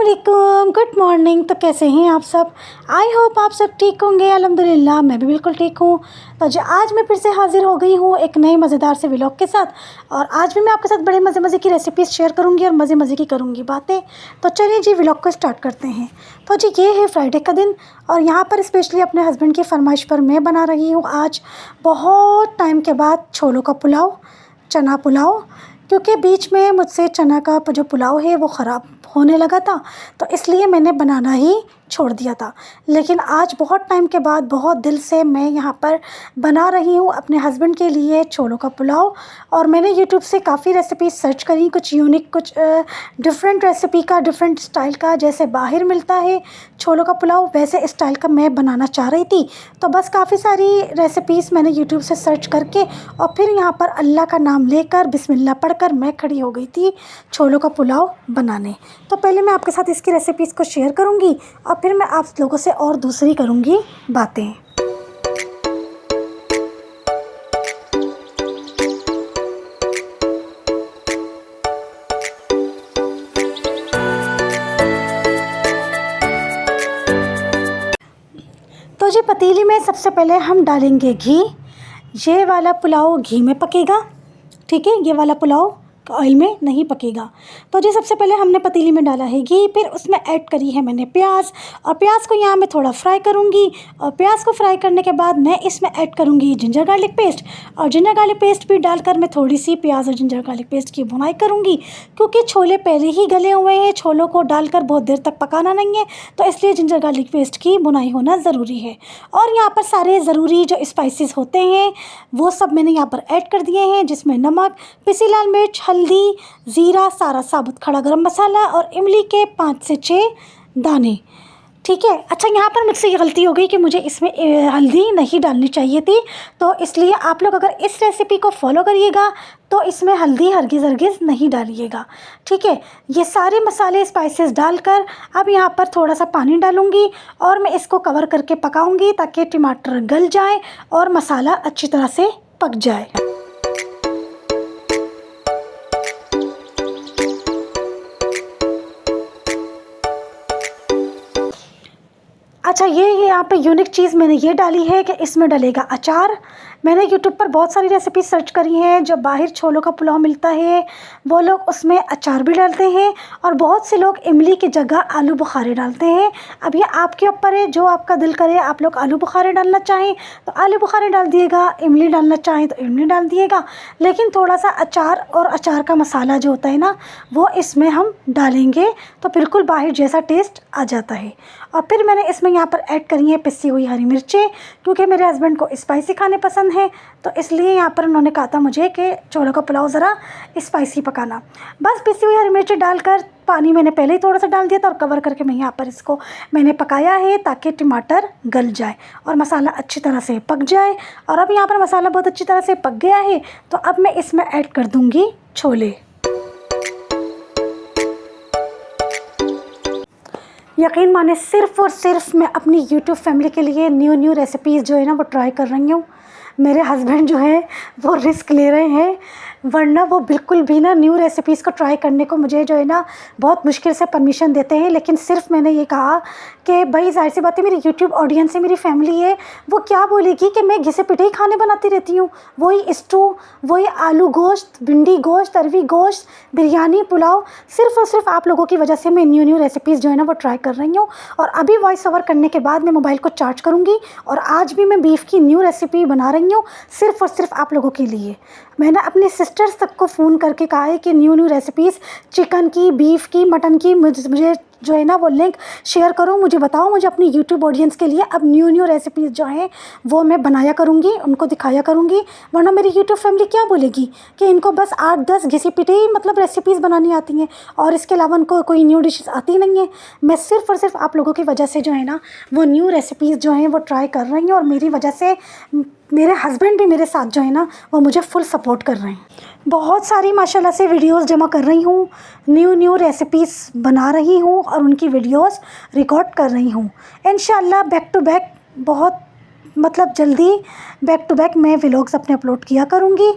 अस्सलामुअलैकुम, good morning. तो कैसे हैं आप सब? आई होप आप सब ठीक होंगे। अल्हम्दुलिल्लाह मैं भी बिल्कुल ठीक हूँ। तो जो आज मैं फिर से हाज़िर हो गई हूँ एक नई मज़ेदार से व्लॉग के साथ। और आज भी मैं आपके साथ बड़े मज़े मज़े की रेसिपीज़ शेयर करूँगी और मज़े मज़े की करूँगी बातें। तो चलिए जी व्लॉग को स्टार्ट करते हैं। तो जी ये है फ्राइडे का दिन और यहाँ पर स्पेशली अपने हस्बैंड की फरमाइश पर मैं बना रही हूँ आज बहुत टाइम के बाद छोलों का पुलाव, चना पुलाव। क्योंकि बीच में मुझसे चना का जो पुलाव है वो ख़राब होने लगा था, तो इसलिए मैंने बनाना ही छोड़ दिया था। लेकिन आज बहुत टाइम के बाद बहुत दिल से मैं यहाँ पर बना रही हूँ अपने हस्बैंड के लिए छोलों का पुलाव। और मैंने यूट्यूब से काफ़ी रेसिपी सर्च करी, कुछ यूनिक, कुछ डिफरेंट रेसिपी का, डिफरेंट स्टाइल का। जैसे बाहर मिलता है छोलों का पुलाव वैसे स्टाइल का मैं बनाना चाह रही थी। तो बस काफ़ी सारी रेसिपीज़ मैंने यूट्यूब से सर्च करके और फिर यहाँ पर अल्लाह का नाम लेकर बिस्मिल्लाह पढ़कर मैं खड़ी हो गई थी छोलों का पुलाव बनाने। तो पहले मैं आपके साथ इसकी रेसिपीज़ को शेयर करूँगी और फिर मैं आप लोगों से और दूसरी करूँगी बातें। तो जी पतीली में सबसे पहले हम डालेंगे घी। ये वाला पुलाव घी में पकेगा, ठीक है। ये वाला पुलाव ऑयल में नहीं पकेगा। तो जी सबसे पहले हमने पतीली में डाला है घी, फिर उसमें ऐड करी है मैंने प्याज और प्याज को यहाँ मैं थोड़ा फ्राई करूँगी। और प्याज को फ्राई करने के बाद मैं इसमें ऐड करूँगी जिंजर गार्लिक पेस्ट। और जिंजर गार्लिक पेस्ट भी डालकर मैं थोड़ी सी प्याज और जिंजर गार्लिक पेस्ट की भुनाई करूँगी, क्योंकि छोले पहले ही गले हुए हैं, छोलों को डालकर बहुत देर तक पकाना नहीं है, तो इसलिए जिंजर गार्लिक पेस्ट की भुनाई होना ज़रूरी है। और यहाँ पर सारे ज़रूरी जो स्पाइसेस होते हैं वो सब मैंने यहाँ पर ऐड कर दिए हैं, जिसमें नमक, पिसी लाल मिर्च, हल्दी, ज़ीरा, सारा साबुत खड़ा गरम मसाला और इमली के 5 से 6 दाने, ठीक है। अच्छा यहाँ पर मुझसे ये गलती हो गई कि मुझे इसमें हल्दी नहीं डालनी चाहिए थी, तो इसलिए आप लोग अगर इस रेसिपी को फॉलो करिएगा तो इसमें हल्दी हरगिज़ नहीं डालिएगा, ठीक है। ये सारे मसाले स्पाइसेस डालकर अब यहाँ पर थोड़ा सा पानी डालूँगी और मैं इसको कवर करके पकाऊँगी ताकि टमाटर गल जाए और मसाला अच्छी तरह से पक जाए। अच्छा ये यहाँ पे यूनिक चीज़ मैंने ये डाली है कि इसमें डलेगा अचार। मैंने यूट्यूब पर बहुत सारी रेसिपी सर्च करी हैं, जब बाहर छोलों का पुलाव मिलता है वो लोग उसमें अचार भी डालते हैं और बहुत से लोग इमली की जगह आलू बुखारे डालते हैं। अब ये आपके ऊपर है, जो आपका दिल करे। आप लोग आलू बुखारे डालना चाहें तो आलू बुखारे डाल दिएगा, इमली डालना चाहें तो इमली डाल दिएगा। लेकिन थोड़ा सा अचार और अचार का मसाला जो होता है ना वो इसमें हम डालेंगे तो बिल्कुल बाहर जैसा टेस्ट आ जाता है। और फिर मैंने इसमें यहाँ पर ऐड करी है पिसी हुई हरी मिर्चें, क्योंकि मेरे हस्बैंड को स्पाइसी खाने पसंद है, तो इसलिए यहाँ पर उन्होंने कहा था मुझे कि छोलों का पुलाव ज़रा स्पाइसी पकाना। बस पिसी हुई हरी मिर्चें डालकर पानी मैंने पहले ही थोड़ा सा डाल दिया था और कवर करके मैं यहाँ पर इसको मैंने पकाया है ताकि टमाटर गल जाए और मसाला अच्छी तरह से पक जाए। और अब यहाँ पर मसाला बहुत अच्छी तरह से पक गया है, तो अब मैं इसमें ऐड कर दूँगी छोले। यकीन माने सिर्फ़ और सिर्फ मैं अपनी यूट्यूब फैमिली के लिए न्यू रेसिपीज़ जो है ना वो ट्राई कर रही हूँ। मेरे हस्बैंड जो है वो रिस्क ले रहे हैं, वरना वो बिल्कुल भी ना न्यू रेसिपीज़ को ट्राई करने को मुझे जो है ना बहुत मुश्किल से परमिशन देते हैं। लेकिन सिर्फ मैंने ये कहा कि भाई ज़ाहिर सी बात है मेरी यूट्यूब ऑडियंस है, मेरी फैमिली है, वो क्या बोलेगी कि मैं घिसे पिटे ही खाने बनाती रहती हूँ, वही स्टू, वही आलू गोश्त, भिंडी गोश्त, अरवी गोश्त, बिरयानी, पुलाव। सिर्फ़ और सिर्फ आप लोगों की वजह से मैं न्यू रेसिपीज़ जो है ना वो ट्राई कर रही हूँ। और अभी वॉइस ओवर करने के बाद मैं मोबाइल को चार्ज करूँगी और आज भी मैं बीफ की न्यू रेसिपी बना रही हूँ सिर्फ़ और सिर्फ आप लोगों के लिए। मैंने अपने सिस्टर्स तक को फ़ोन करके कहा है कि न्यू रेसिपीज़ चिकन की, बीफ की, मटन की मुझे जो है ना वो लिंक शेयर करो, मुझे बताओ। मुझे अपनी यूट्यूब ऑडियंस के लिए अब न्यू रेसिपीज़ जो हैं वो मैं बनाया करूँगी, उनको दिखाया करूँगी। वरना मेरी यूट्यूब फैमिली क्या बोलेगी कि इनको बस 8-10 घिसी पिटे ही मतलब रेसिपीज़ बनानी आती हैं और इसके अलावा उनको कोई न्यू डिशेस आती नहीं है। मैं सिर्फ़ और सिर्फ आप लोगों की वजह से जो है ना वो न्यू रेसिपीज़ जो हैं वो ट्राई कर रही हूँ और मेरी वजह से मेरे हस्बैंड भी मेरे साथ जो है ना वो मुझे फुल सपोर्ट कर रहे हैं। बहुत सारी माशाल्लाह से वीडियोस जमा कर रही हूँ, न्यू रेसिपीज़ बना रही हूँ और उनकी वीडियोस रिकॉर्ड कर रही हूँ। इंशाल्लाह बैक टू बैक बहुत मतलब जल्दी बैक टू बैक मैं व्लॉग्स अपने अपलोड किया करूँगी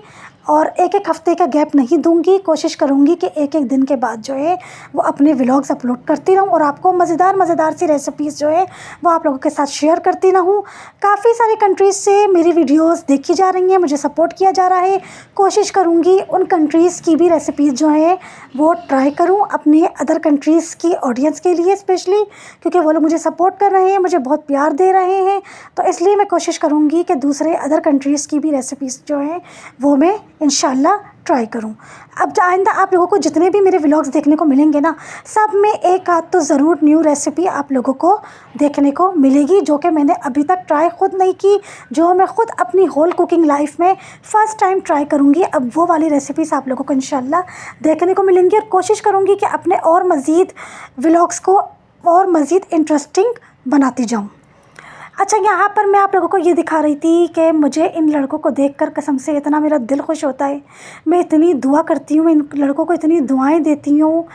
और एक एक हफ़्ते का गैप नहीं दूंगी। कोशिश करूंगी कि एक एक दिन के बाद जो है वो अपने व्लॉग्स अपलोड करती रहूं और आपको मज़ेदार सी रेसिपीज़ जो है वो आप लोगों के साथ शेयर करती रहूं। काफ़ी सारी कंट्रीज़ से मेरी वीडियोस देखी जा रही हैं, मुझे सपोर्ट किया जा रहा है। कोशिश करूँगी उन कंट्रीज़ की भी रेसिपीज़ जो है वो ट्राई करूँ अपने अदर कंट्रीज़ की ऑडियंस के लिए स्पेशली, क्योंकि वो लोग मुझे सपोर्ट कर रहे हैं, मुझे बहुत प्यार दे रहे हैं। तो इसलिए मैं कोशिश करूँगी कि दूसरे अदर कंट्रीज़ की भी रेसिपीज़ जो हैं वो मैं इंशाल्लाह ट्राई करूँ। अब आइंदा आप लोगों को जितने भी मेरे व्लॉग्स देखने को मिलेंगे ना, सब में एक आध तो ज़रूर न्यू रेसिपी आप लोगों को देखने को मिलेगी जो कि मैंने अभी तक ट्राई ख़ुद नहीं की, जो मैं ख़ुद अपनी होल कुकिंग लाइफ में फ़र्स्ट टाइम ट्राई करूँगी। अब वो वाली रेसिपीज़ आप लोगों को इंशाल्लाह देखने को मिलेंगी और कोशिश करूँगी कि अपने और मज़ीद व्लॉग्स को और मज़ीद इंटरेस्टिंग बनाती जाऊँ। अच्छा, यहाँ पर मैं आप लोगों को ये दिखा रही थी कि मुझे इन लड़कों को देखकर कसम से इतना मेरा दिल खुश होता है। मैं इतनी दुआ करती हूँ, मैं इन लड़कों को इतनी दुआएं देती हूँ।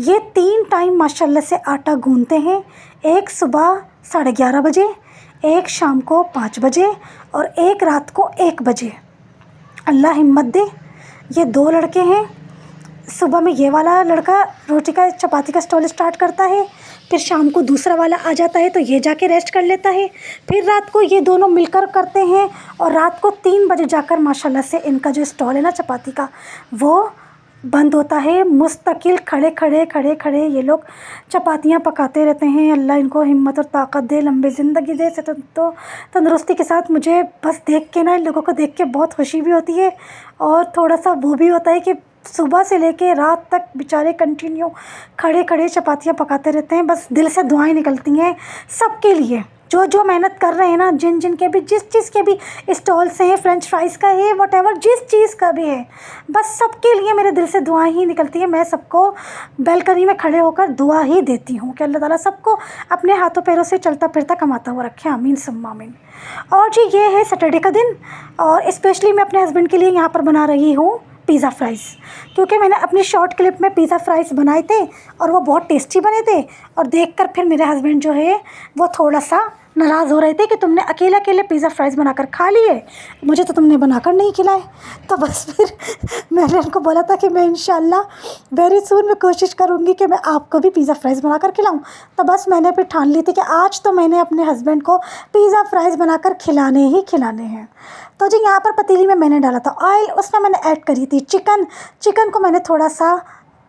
ये 3 टाइम माशाल्लाह से आटा गूंथते हैं, एक सुबह 11:30 बजे, एक शाम को 5 बजे और एक रात को 1 बजे। अल्लाह हिम्मत दे। ये 2 लड़के हैं। सुबह में ये वाला लड़का रोटी का चपाती का स्टॉल स्टार्ट करता है, फिर शाम को दूसरा वाला आ जाता है तो ये जाके रेस्ट कर लेता है, फिर रात को ये दोनों मिलकर करते हैं और रात को 3 बजे जाकर माशाल्लाह से इनका जो स्टॉल है ना चपाती का वो बंद होता है। मुस्तकिल खड़े खड़े ये लोग चपातियाँ पकाते रहते हैं। अल्लाह इनको हिम्मत और ताकत दे, लंबी ज़िंदगी दे, से तो तंदुरुस्ती के साथ। मुझे बस देख के ना, इन लोगों को देख के बहुत खुशी भी होती है और थोड़ा सा वो भी होता है कि सुबह से लेके रात तक बेचारे कंटिन्यू खड़े चपातियाँ पकाते रहते हैं। बस दिल से दुआएं निकलती हैं सबके लिए, जो जो मेहनत कर रहे हैं ना, जिन के भी जिस चीज़ के भी स्टॉल्स हैं, फ्रेंच फ्राइज़ का है, वॉटेवर जिस चीज़ का भी है, बस सबके लिए मेरे दिल से दुआएं ही निकलती हैं। मैं सबको बैल्कनी में खड़े होकर दुआ ही देती हूँ कि अल्लाह ताला सबको अपने हाथों पैरों से चलता फिरता कमाता हुआ रखे, आमीन सुम्मा आमीन। और जी ये है सैटरडे का दिन और स्पेशली मैं अपने हस्बैंड के लिए यहाँ पर बना रही हूँ पिज़्ज़ा फ्राइज़, क्योंकि मैंने अपनी शॉर्ट क्लिप में पिज़्ज़ा फ्राइज़ बनाए थे और वो बहुत टेस्टी बने थे। और देखकर फिर मेरे हस्बैंड जो है वो थोड़ा सा नाराज़ हो रहे थे कि तुमने अकेले पिज़्ज़ा फ्राइज़ बनाकर खा लिए, मुझे तो तुमने बनाकर नहीं खिलाए। तो बस फिर मैंने उनको बोला था कि मैं इंशाल्लाह वेरी सून मैं कोशिश करूँगी कि मैं आपको भी पिज़्ज़ा फ्राइज़ बनाकर खिलाऊँ। तो बस मैंने फिर ठान ली थी कि आज तो मैंने अपने हस्बैंड को पिज़्ज़ा फ्राइज़ बनाकर खिलाने ही खिलाने हैं। तो जी यहाँ पर पतीली में मैंने डाला था ऑयल, उसमें मैंने ऐड करी थी चिकन को मैंने थोड़ा सा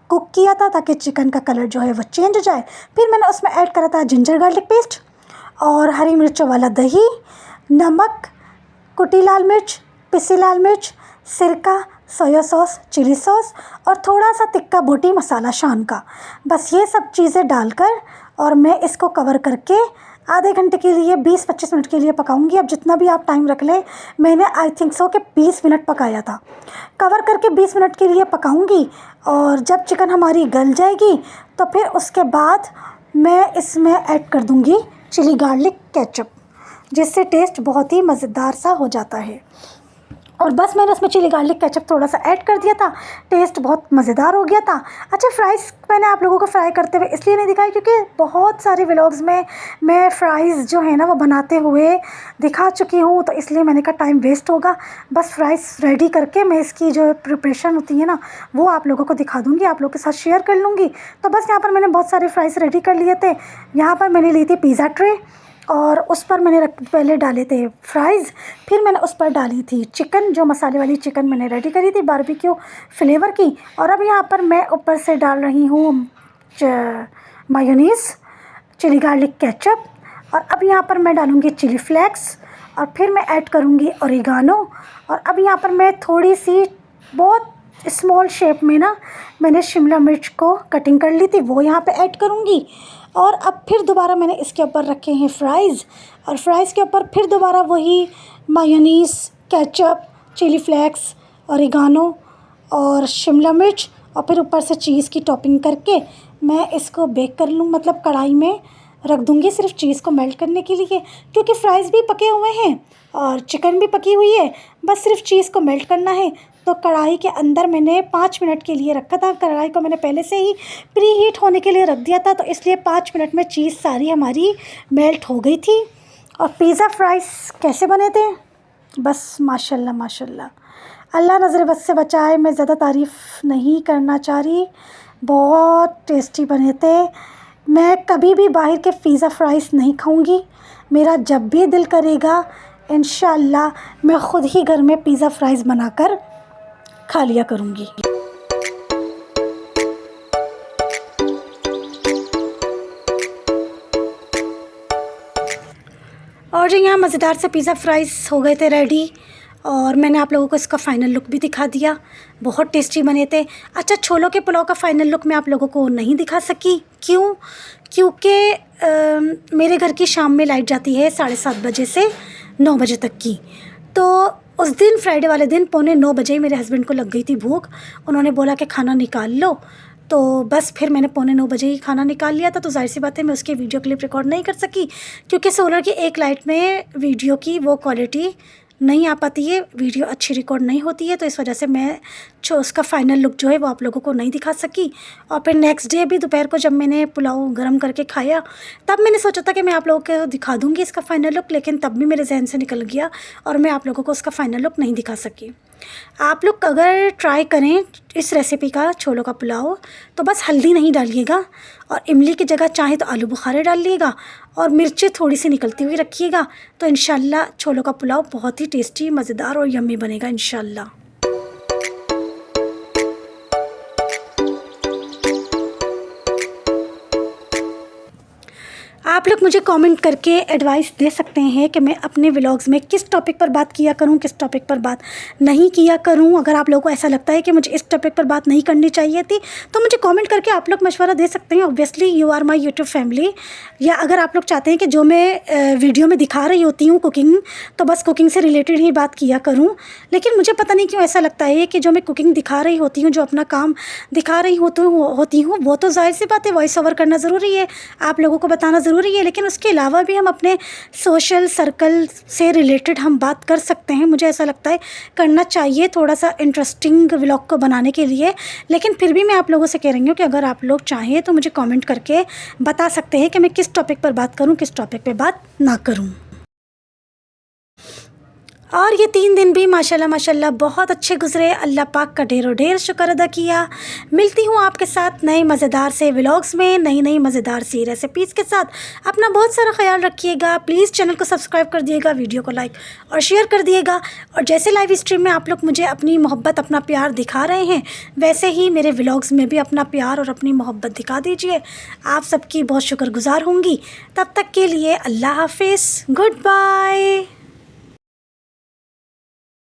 कुक किया था ताकि चिकन का कलर जो है वो चेंज हो जाए। फिर मैंने उसमें ऐड करा था जिंजर गार्लिक पेस्ट और हरी मिर्चों वाला दही, नमक, कुटी लाल मिर्च, पिसी लाल मिर्च, सिरका, सोया सॉस, चिली सॉस और थोड़ा सा तिक्का बोटी मसाला शान का। बस ये सब चीज़ें डालकर और मैं इसको कवर करके आधे घंटे के लिए 20-25 मिनट के लिए पकाऊंगी। अब जितना भी आप टाइम रख लें, मैंने आई थिंक सो कि 20 मिनट पकाया था। कवर करके 20 मिनट के लिए पकाऊंगी और जब चिकन हमारी गल जाएगी तो फिर उसके बाद मैं इसमें ऐड कर दूंगी चिली गार्लिक केचप, जिससे टेस्ट बहुत ही मज़ेदार सा हो जाता है। और बस मैंने उसमें चिली गार्लिक केचप थोड़ा सा ऐड कर दिया था, टेस्ट बहुत मज़ेदार हो गया था। अच्छा, फ्राइज़ मैंने आप लोगों को फ्राई करते हुए इसलिए नहीं दिखाई क्योंकि बहुत सारे व्लॉग्स में मैं फ्राइज़ जो है ना वो बनाते हुए दिखा चुकी हूँ, तो इसलिए मैंने कहा टाइम वेस्ट होगा। बस फ्राइज़ रेडी करके मैं इसकी जो प्रिपरेशन होती है ना वो आप लोगों को दिखा दूँगी, आप लोगों के साथ शेयर कर लूँगी। तो बस यहाँ पर मैंने बहुत सारे फ्राइज़ रेडी कर लिए थे। यहाँ पर मैंने ली थी पिज़्ज़ा ट्रे और उस पर मैंने पहले डाले थे फ्राइज़, फिर मैंने उस पर डाली थी चिकन, जो मसाले वाली चिकन मैंने रेडी करी थी बारबेक्यू फ्लेवर की। और अब यहाँ पर मैं ऊपर से डाल रही हूँ मायोनीज़, चिली गार्लिक केचप और अब यहाँ पर मैं डालूँगी चिली फ्लेक्स और फिर मैं ऐड करूँगी ओरिगानो। और अब यहाँ पर मैं थोड़ी सी बहुत स्मॉल शेप में ना मैंने शिमला मिर्च को कटिंग कर ली थी, वो यहाँ पे ऐड करूँगी। और अब फिर दोबारा मैंने इसके ऊपर रखे हैं फ्राइज़ और फ्राइज़ के ऊपर फिर दोबारा वही mayonnaise, ketchup, chilli flakes, oregano और शिमला मिर्च और फिर ऊपर से चीज़ की टॉपिंग करके मैं इसको बेक कर लूँ, मतलब कढ़ाई में रख दूँगी सिर्फ चीज़ को मेल्ट करने के लिए, क्योंकि फ्राइज़ भी पके हुए हैं और चिकन भी पकी हुई है, बस सिर्फ चीज़ को मेल्ट करना है। तो कढ़ाई के अंदर मैंने 5 मिनट के लिए रखा था, कढ़ाई को मैंने पहले से ही प्री हीट होने के लिए रख दिया था, तो इसलिए 5 मिनट में चीज़ सारी हमारी मेल्ट हो गई थी। और पिज़्ज़ा फ्राइज़ कैसे बने थे, बस माशाल्लाह माशाल्लाह। अल्लाह नज़र बद से बचाए, मैं ज़्यादा तारीफ़ नहीं करना चाह रही। बहुत टेस्टी बने थे। मैं कभी भी बाहर के पिज़्ज़ा फ्राइज़ नहीं खाऊंगी। मेरा जब भी दिल करेगा इंशाअल्लाह मैं ख़ुद ही घर में पिज़्ज़ा फ्राइज़ बनाकर खा लिया करूँगी। और जो यहाँ मज़ेदार से पिज़्ज़ा फ्राइज़ हो गए थे रेडी, और मैंने आप लोगों को इसका फ़ाइनल लुक भी दिखा दिया। बहुत टेस्टी बने थे। अच्छा, छोलों के पुलाव का फ़ाइनल लुक मैं आप लोगों को नहीं दिखा सकी। क्यों? क्योंकि मेरे घर की शाम में लाइट जाती है 7:30 बजे से 9 बजे तक की। तो उस दिन फ्राइडे वाले दिन 8:45 बजे ही मेरे हस्बैंड को लग गई थी भूख। उन्होंने बोला कि खाना निकाल लो, तो बस फिर मैंने 8:45 बजे ही खाना निकाल लिया था। तो जाहिर सी बात है मैं उसकी वीडियो क्लिप रिकॉर्ड नहीं कर सकी, क्योंकि सोलर की एक लाइट में वीडियो की वो क्वालिटी नहीं आ पाती है, वीडियो अच्छी रिकॉर्ड नहीं होती है। तो इस वजह से मैं उसका फ़ाइनल लुक जो है वो आप लोगों को नहीं दिखा सकी। और फिर नेक्स्ट डे भी दोपहर को जब मैंने पुलाव गरम करके खाया, तब मैंने सोचा था कि मैं आप लोगों को दिखा दूँगी इसका फ़ाइनल लुक, लेकिन तब भी मेरे जहन से निकल गया और मैं आप लोगों को उसका फ़ाइनल लुक नहीं दिखा सकी। आप लोग अगर ट्राई करें इस रेसिपी का छोलों का पुलाव, तो बस हल्दी नहीं डालिएगा, और इमली की जगह चाहे तो आलू बुखारे डाल लिएगा, और मिर्ची थोड़ी सी निकलती हुई रखिएगा। तो इंशाल्लाह छोलों का पुलाव बहुत ही टेस्टी, मज़ेदार और यम्मी बनेगा इंशाल्लाह। आप लोग मुझे कमेंट करके एडवाइस दे सकते हैं कि मैं अपने व्लॉग्स में किस टॉपिक पर बात किया करूं, किस टॉपिक पर बात नहीं किया करूं। अगर आप लोगों को ऐसा लगता है कि मुझे इस टॉपिक पर बात नहीं करनी चाहिए थी, तो मुझे कमेंट करके आप लोग मशवरा दे सकते हैं। Obviously you are my YouTube family. या अगर आप लोग चाहते हैं कि जो मैं वीडियो में दिखा रही होती हूँ कुकिंग, तो बस कुकिंग से रिलेटेड ही बात किया करूँ। लेकिन मुझे पता नहीं क्यों ऐसा लगता है कि जो मैं कुकिंग दिखा रही होती हूँ, जो अपना काम दिखा रही होती हूँ, वो तो जाहिर सी बात है वॉइस ओवर करना ज़रूरी है, आप लोगों को बताना ज़रूरी है, लेकिन उसके अलावा भी हम अपने सोशल सर्कल से रिलेटेड हम बात कर सकते हैं। मुझे ऐसा लगता है करना चाहिए थोड़ा सा इंटरेस्टिंग व्लॉग को बनाने के लिए। लेकिन फिर भी मैं आप लोगों से कह रही हूँ कि अगर आप लोग चाहें तो मुझे कमेंट करके बता सकते हैं कि मैं किस टॉपिक पर बात करूँ, किस टॉपिक पर बात ना करूँ। और ये 3 दिन भी माशाल्लाह माशाल्लाह बहुत अच्छे गुज़रे। अल्लाह पाक का ढेरों ढेर शुक्र अदा किया। मिलती हूँ आपके साथ नए मज़ेदार से व्लॉग्स में, नई नई मज़ेदार सी रेसिपीज़ के साथ। अपना बहुत सारा ख्याल रखिएगा। प्लीज़ चैनल को सब्सक्राइब कर दिएगा, वीडियो को लाइक और शेयर कर दिएगा। और जैसे लाइव स्ट्रीम में आप लोग मुझे अपनी मोहब्बत, अपना प्यार दिखा रहे हैं, वैसे ही मेरे व्लॉग्स में भी अपना प्यार और अपनी मोहब्बत दिखा दीजिए। आप सबकी बहुत शुक्रगुज़ार होंगी। तब तक के लिए अल्लाह हाफ़िज़, गुड बाय।